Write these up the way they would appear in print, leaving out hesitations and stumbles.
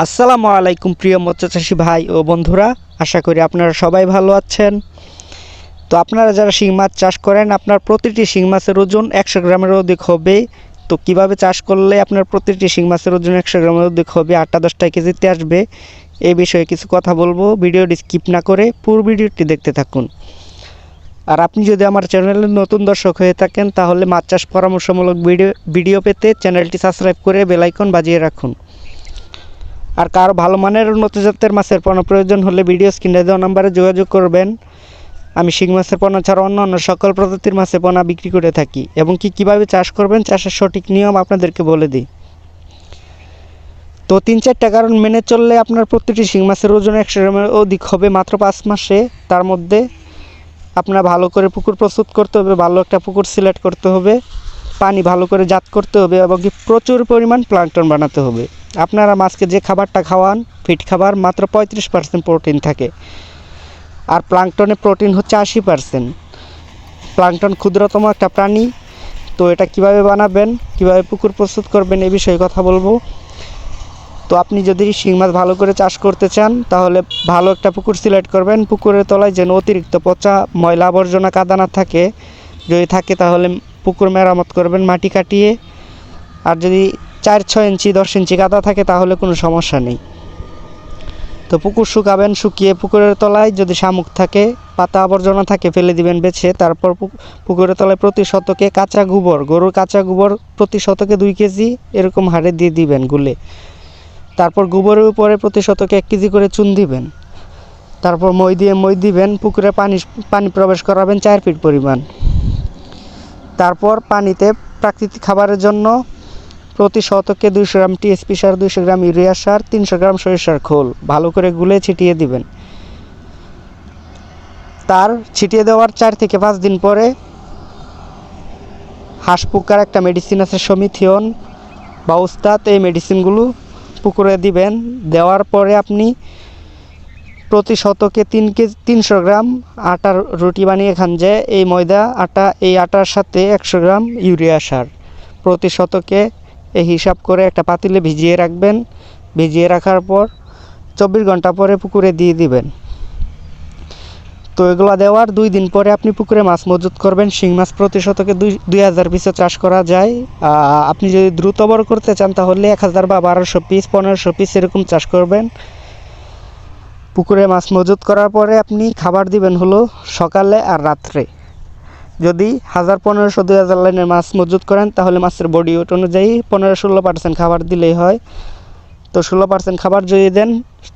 আসসালামু আলাইকুম প্রিয় মৎস্যচাষী ভাই ও বন্ধুরা, আশা করি আপনারা সবাই ভালো আছেন। তো আপনারা যারা শিং মাছ চাষ করেন, আপনার প্রতিটি শিং মাছের ওজন 100 গ্রামের অধিক হবে। তো কিভাবে চাষ করলে আপনার প্রতিটি শিং মাছের ওজন 100 গ্রামের অধিক হবে, 8-10টা কেজিতে আসবে, এই বিষয়ে কিছু কথা বলবো। ভিডিওটি স্কিপ না করে পুরো ভিডিওটি দেখতে থাকুন। আর আপনি যদি আমার চ্যানেলে নতুন দর্শক হয়ে থাকেন, তাহলে মাছ চাষ পরামর্শমূলক ভিডিও পেতে চ্যানেলটি সাবস্ক্রাইব করে বেল আইকন বাজিয়ে রাখুন। আর কারো ভালো মানের উন্নত জাতের মাছের পোনা প্রয়োজন হলে ভিডিও স্ক্রিনে দেওয়া নম্বরে যোগাযোগ করবেন। আমি শিং মাছের পোনা ছাড়া অন্য সকল প্রজাতির মাছের পোনা বিক্রি করে থাকি এবং কীভাবে চাষ করবেন, চাষের সঠিক নিয়ম আপনাদেরকে বলে দিই। তো 3-4টা কারণ মেনে চললে আপনার প্রতিটি শিং মাছের ওজন 100 গ্রামের অধিক হবে মাত্র 5 মাসে। তার মধ্যে আপনার ভালো করে পুকুর প্রস্তুত করতে হবে, ভালো একটা পুকুর সিলেক্ট করতে হবে, পানি ভালো করে জাত করতে হবে এবং প্রচুর পরিমাণ প্লাঙ্কটন বানাতে হবে। আপনারা মাছকে যে খাবারটা খাওয়ান, ফিড খাবার, মাত্র 35% প্রোটিন থাকে, আর প্লাঙ্কটনে প্রোটিন হচ্ছে 80%। প্লাঙ্কটন ক্ষুদ্রতম একটা প্রাণী। তো এটা কিভাবে বানাবেন, কিভাবে পুকুর প্রস্তুত করবেন, এই বিষয়ে কথা বলবো। তো আপনি যদি শিং মাছ ভালো করে চাষ করতে চান, তাহলে ভালো একটা পুকুর সিলেক্ট করবেন। পুকুরের তলায় যেন অতিরিক্ত পচা ময়লা আবর্জনা কাদা না থাকে, যদি থাকে তাহলে পুকুর মেরামত করবেন মাটি কাটিয়ে। আর যদি 4-6 ইঞ্চি 10 ইঞ্চি কাদা থাকে তাহলে কোনো সমস্যা নেই। তো পুকুর শুকাবেন, শুকিয়ে পুকুরের তলায় যদি শামুক থাকে, পাতা আবর্জনা থাকে, ফেলে দিবেন বেছে। তারপর পুকুরের তলায় প্রতি শতকে কাঁচা গোবর, গরুর কাঁচা গোবর প্রতি শতকে 2 কেজি এরকম হারে দিয়ে দিবেন গুলে। তারপর গোবরের উপরে প্রতি শতকে 1 কেজি করে চুন দিবেন। তারপর মই দিবেন। পুকুরে পানি প্রবেশ করাবেন 4 ফিট পরিমাণ। তারপর পানিতে প্রাকৃতিক খাবারের জন্য প্রতি শতকে 200 গ্রাম টিএসপি সার, 200 গ্রাম ইউরিয়া সার, 300 গ্রাম সরিষার খোল ভালো করে গুলে ছিটিয়ে দিবেন। তার ছিটিয়ে দেওয়ার 4 থেকে 5 দিন পরে হাঁস পোকার একটা মেডিসিন আছে, সমিথিয়ন বা উস্তাদ, এই মেডিসিনগুলো পুকুরে দিবেন। দেওয়ার পরে আপনি প্রতি শতকে 300 গ্রাম আটার রুটি বানিয়ে খান, যে এই ময়দা আটা, এই আটার সাথে 100 গ্রাম ইউরিয়া সার প্রতি শতকে, এই হিসাব করে একটা পাতিলে ভিজিয়ে রাখবেন। ভিজিয়ে রাখার পর 24 ঘন্টা পরে পুকুরে দিয়ে দিবেন। তো এগুলো দেওয়ার 2 দিন পরে আপনি পুকুরে মাছ মজুত করবেন। শিং মাছ প্রতি শতকে 2000 পিসও চাষ করা যায়। আপনি যদি দ্রুত বড় করতে চান তাহলে 1000 বা 1200 পিস, 1500 পিস এরকম চাষ করবেন। পুকুরে মাছ মজুত করার পরে আপনি খাবার দিবেন হলো সকালে আর রাত্রে। যদি 1000, 1500, 2000 লাইনের মাছ মজুত করেন তাহলে মাছের বডি ওয়েট অনুযায়ী 15-16% খাবার দিলেই হয়। তো 16% খাবার যদি দেন,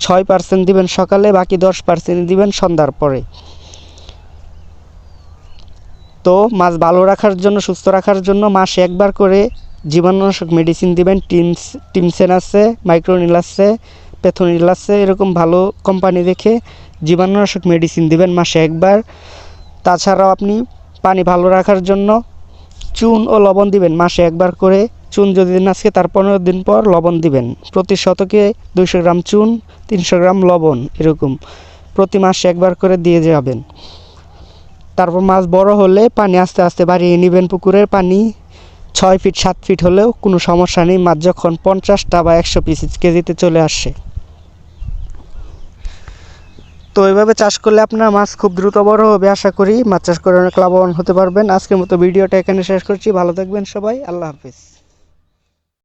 6% দিবেন সকালে, বাকি 10% দিবেন সন্ধ্যার পরে। তো মাছ ভালো রাখার জন্য, সুস্থ রাখার জন্য মাসে একবার করে জীবাণুনাশক মেডিসিন দিবেন। টিমসেন আছে, মাইক্রোনিল আছে, প্যাথোনিল আছে, এরকম ভালো কোম্পানি দেখে জীবাণুনাশক মেডিসিন দিবেন মাসে একবার। তাছাড়াও আপনি পানি ভালো রাখার জন্য চুন ও লবণ দিবেন মাসে একবার করে। চুন যদি দিন আজকে, তার 15 দিন পর লবণ দিবেন। প্রতি শতকে 200 গ্রাম চুন, 300 গ্রাম লবণ, এরকম প্রতি মাসে একবার করে দিয়ে যাবেন। তারপর মাছ বড় হলে পানি আস্তে আস্তে বাড়িয়ে নেবেন। পুকুরের পানি 6 ফিট 7 ফিট হলেও কোনো সমস্যা নেই, মাছ যখন 50টা বা 100 পিস কেজিতে চলে আসে। তো এইভাবে চাষ করলে আপনার মাছ খুব দ্রুত বড় হবে। আশা করি মাছ চাষ করে অনেক লাভবান হতে পারবেন। আজকের মতো ভিডিওটা এখানে শেষ করছি। ভালো থাকবেন সবাই, আল্লাহ হাফিজ।